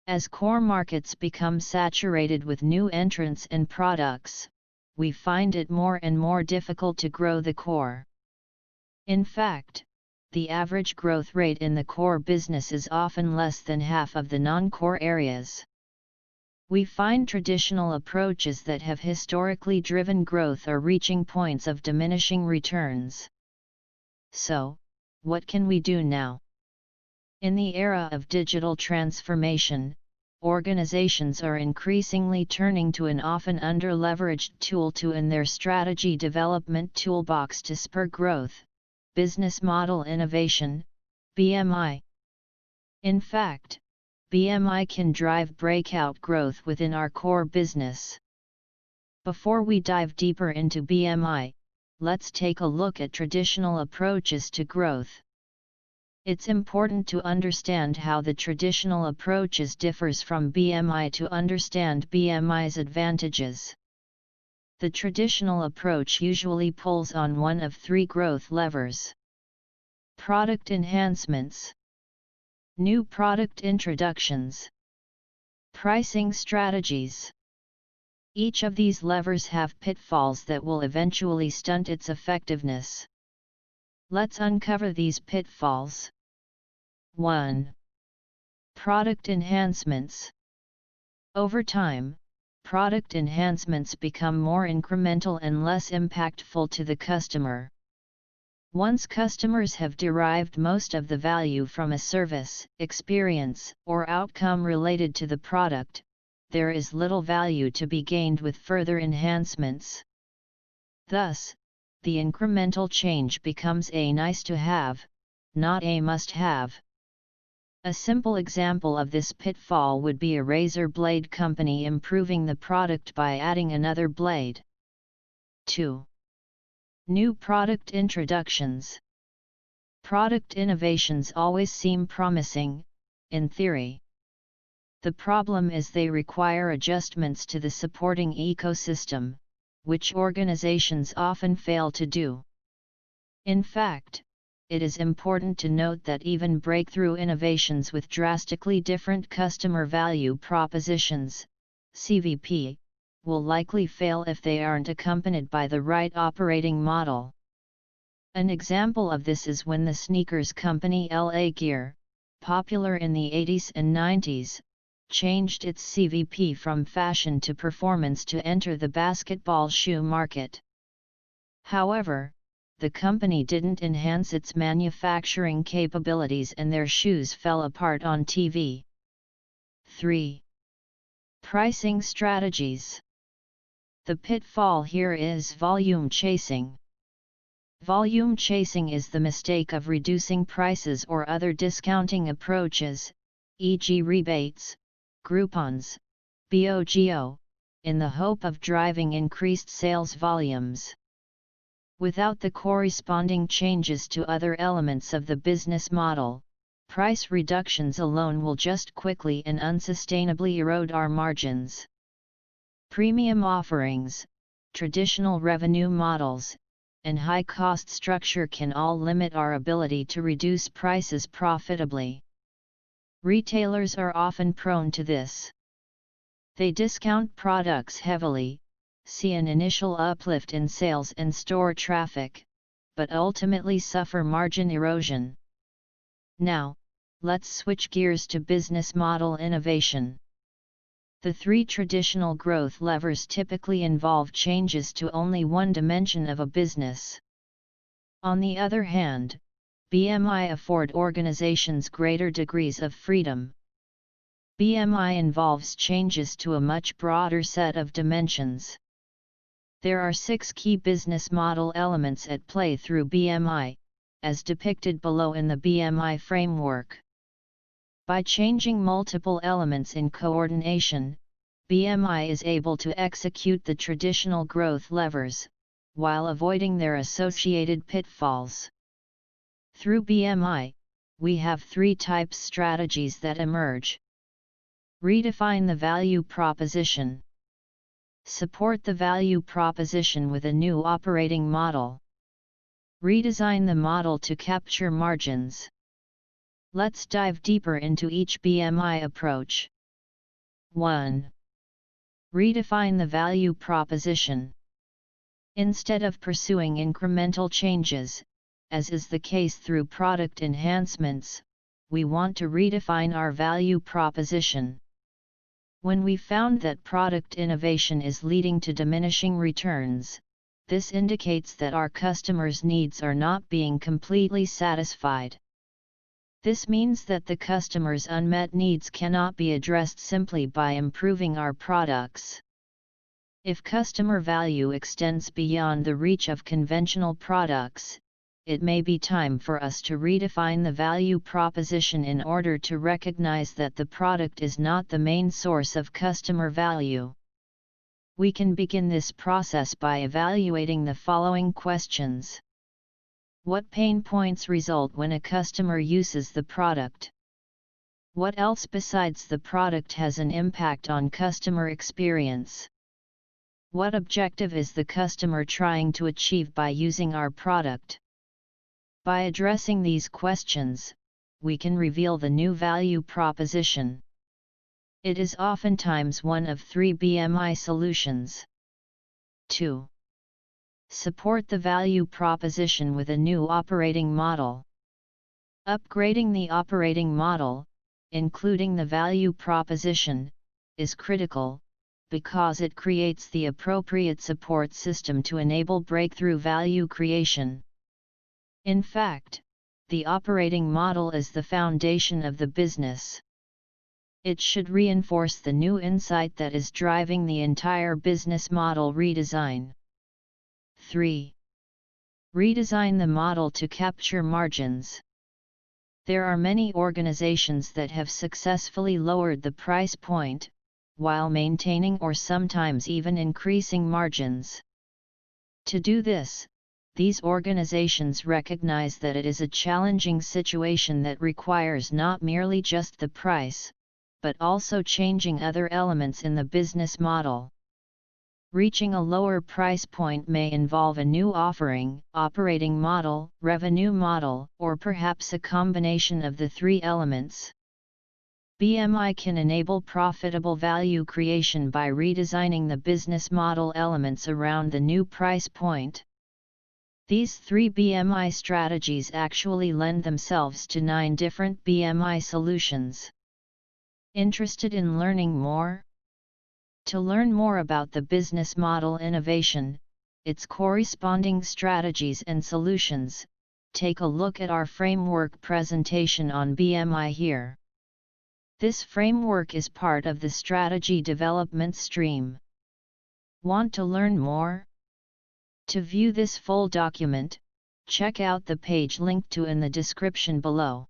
As core markets become saturated with new entrants and products, we find it more and more difficult to grow the core. In fact, the average growth rate in the core business is often less than half of the non-core areas. We find traditional approaches that have historically driven growth are reaching points of diminishing returns. So, what can we do now? In the era of digital transformation, organizations are increasingly turning to an often under-leveraged tool in their strategy development toolbox to spur growth: business model innovation, BMI. In fact, BMI can drive breakout growth within our core business. Before we dive deeper into BMI, let's take a look at traditional approaches to growth. It's important to understand how the traditional approaches differs from BMI to understand BMI's advantages. The traditional approach usually pulls on one of three growth levers: product enhancements, new product introductions, pricing strategies. Each of these levers have pitfalls that will eventually stunt its effectiveness. Let's uncover these pitfalls. 1. Product enhancements. Over time, product enhancements become more incremental and less impactful to the customer. Once customers have derived most of the value from a service, experience, or outcome related to the product, there is little value to be gained with further enhancements. Thus, the incremental change becomes a nice-to-have, not a must-have. A simple example of this pitfall would be a razor blade company improving the product by adding another blade. 2. New product introductions. Product innovations always seem promising, in theory. The problem is they require adjustments to the supporting ecosystem, which organizations often fail to do. In fact, it is important to note that even breakthrough innovations with drastically different customer value propositions, CVP, will likely fail if they aren't accompanied by the right operating model. An example of this is when the sneakers company LA Gear, popular in the 80s and 90s, changed its CVP from fashion to performance to enter the basketball shoe market. However, the company didn't enhance its manufacturing capabilities and their shoes fell apart on TV. 3. Pricing strategies. The pitfall here is volume chasing. Volume chasing is the mistake of reducing prices or other discounting approaches, e.g. rebates, Groupons, BOGO, in the hope of driving increased sales volumes. Without the corresponding changes to other elements of the business model, price reductions alone will just quickly and unsustainably erode our margins. Premium offerings, traditional revenue models, and high cost structure can all limit our ability to reduce prices profitably. Retailers are often prone to this. They discount products heavily, see an initial uplift in sales and store traffic, but ultimately suffer margin erosion. Now, let's switch gears to business model innovation. The three traditional growth levers typically involve changes to only one dimension of a business. On the other hand, BMI afford organizations greater degrees of freedom. BMI involves changes to a much broader set of dimensions. There are 6 key business model elements at play through BMI, as depicted below in the BMI framework. By changing multiple elements in coordination, BMI is able to execute the traditional growth levers, while avoiding their associated pitfalls. Through BMI, we have 3 types strategies that emerge. Redefine the value proposition. Support the value proposition with a new operating model. Redesign the model to capture margins. Let's dive deeper into each BMI approach. 1. Redefine the value proposition. Instead of pursuing incremental changes, as is the case through product enhancements, we want to redefine our value proposition. When we found that product innovation is leading to diminishing returns, this indicates that our customers' needs are not being completely satisfied. This means that the customer's unmet needs cannot be addressed simply by improving our products. If customer value extends beyond the reach of conventional products, it may be time for us to redefine the value proposition in order to recognize that the product is not the main source of customer value. We can begin this process by evaluating the following questions. What pain points result when a customer uses the product? What else besides the product has an impact on customer experience? What objective is the customer trying to achieve by using our product? By addressing these questions, we can reveal the new value proposition. It is oftentimes one of 3 BMI solutions. 2. Support the value proposition with a new operating model. Upgrading the operating model, including the value proposition, is critical, because it creates the appropriate support system to enable breakthrough value creation. In fact, the operating model is the foundation of the business. It should reinforce the new insight that is driving the entire business model redesign. 3. Redesign the model to capture margins. There are many organizations that have successfully lowered the price point, while maintaining or sometimes even increasing margins. To do this, these organizations recognize that it is a challenging situation that requires not merely just the price, but also changing other elements in the business model. Reaching a lower price point may involve a new offering, operating model, revenue model, or perhaps a combination of the 3 elements. BMI can enable profitable value creation by redesigning the business model elements around the new price point. These 3 BMI strategies actually lend themselves to 9 different BMI solutions. Interested in learning more? To learn more about the business model innovation, its corresponding strategies and solutions, take a look at our framework presentation on BMI here. This framework is part of the strategy development stream. Want to learn more? To view this full document, check out the page linked to in the description below.